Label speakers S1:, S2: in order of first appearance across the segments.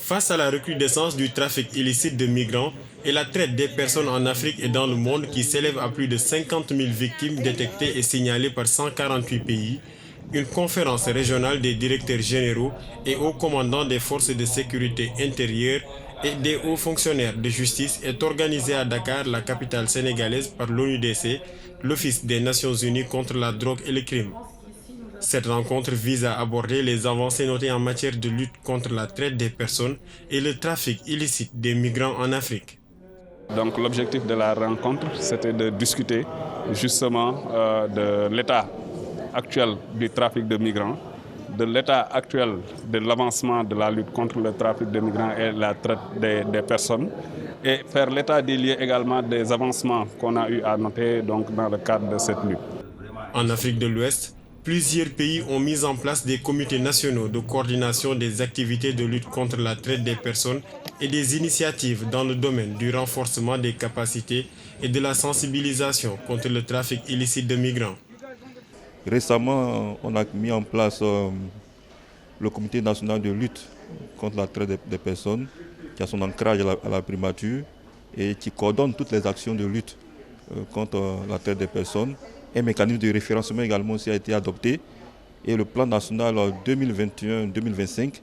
S1: Face à la recrudescence du trafic illicite de migrants et la traite des personnes en Afrique et dans le monde qui s'élève à plus de 50 000 victimes détectées et signalées par 148 pays, une conférence régionale des directeurs généraux et hauts commandants des forces de sécurité intérieure et des hauts fonctionnaires de justice est organisée à Dakar, la capitale sénégalaise, par l'ONUDC, l'Office des Nations Unies contre la drogue et le crime. Cette rencontre vise à aborder les avancées notées en matière de lutte contre la traite des personnes et le trafic illicite des migrants en Afrique.
S2: Donc l'objectif de la rencontre, c'était de discuter justement de l'état actuel du trafic de migrants, de l'état actuel de l'avancement de la lutte contre le trafic de migrants et la traite des personnes, et faire l'état des lieux également des avancements qu'on a eu à noter donc, dans le cadre de cette lutte.
S1: En Afrique de l'Ouest, plusieurs pays ont mis en place des comités nationaux de coordination des activités de lutte contre la traite des personnes et des initiatives dans le domaine du renforcement des capacités et de la sensibilisation contre le trafic illicite de migrants.
S3: Récemment, on a mis en place le comité national de lutte contre la traite des personnes, qui a son ancrage à la primature et qui coordonne toutes les actions de lutte contre la traite des personnes. Un mécanisme de référencement également aussi a été adopté et le plan national 2021-2025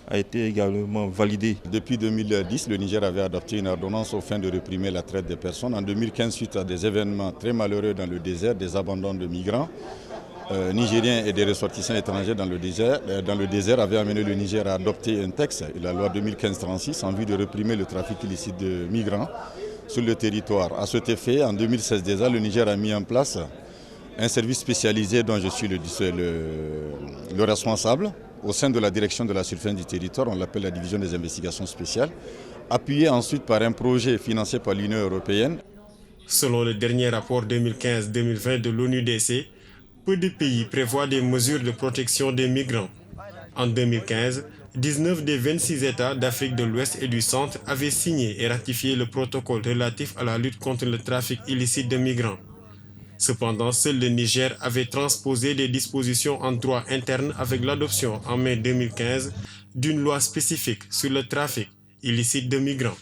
S3: a été également validé.
S4: Depuis 2010, le Niger avait adopté une ordonnance aux fins de réprimer la traite des personnes. En 2015, suite à des événements très malheureux dans le désert, des abandons de migrants, nigériens et des ressortissants étrangers dans le désert avait amené le Niger à adopter un texte, la loi 2015-36, en vue de réprimer le trafic illicite de migrants sur le territoire. À cet effet, en 2016 déjà, le Niger a mis en place un service spécialisé dont je suis le responsable au sein de la direction de la surveillance du territoire, on l'appelle la division des investigations spéciales, appuyé ensuite par un projet financé par l'Union européenne.
S1: Selon le dernier rapport 2015-2020 de l'ONUDC, peu de pays prévoient des mesures de protection des migrants. En 2015, 19 des 26 États d'Afrique de l'Ouest et du Centre avaient signé et ratifié le protocole relatif à la lutte contre le trafic illicite de migrants. Cependant, seul le Niger avait transposé des dispositions en droit interne avec l'adoption en mai 2015 d'une loi spécifique sur le trafic illicite de migrants.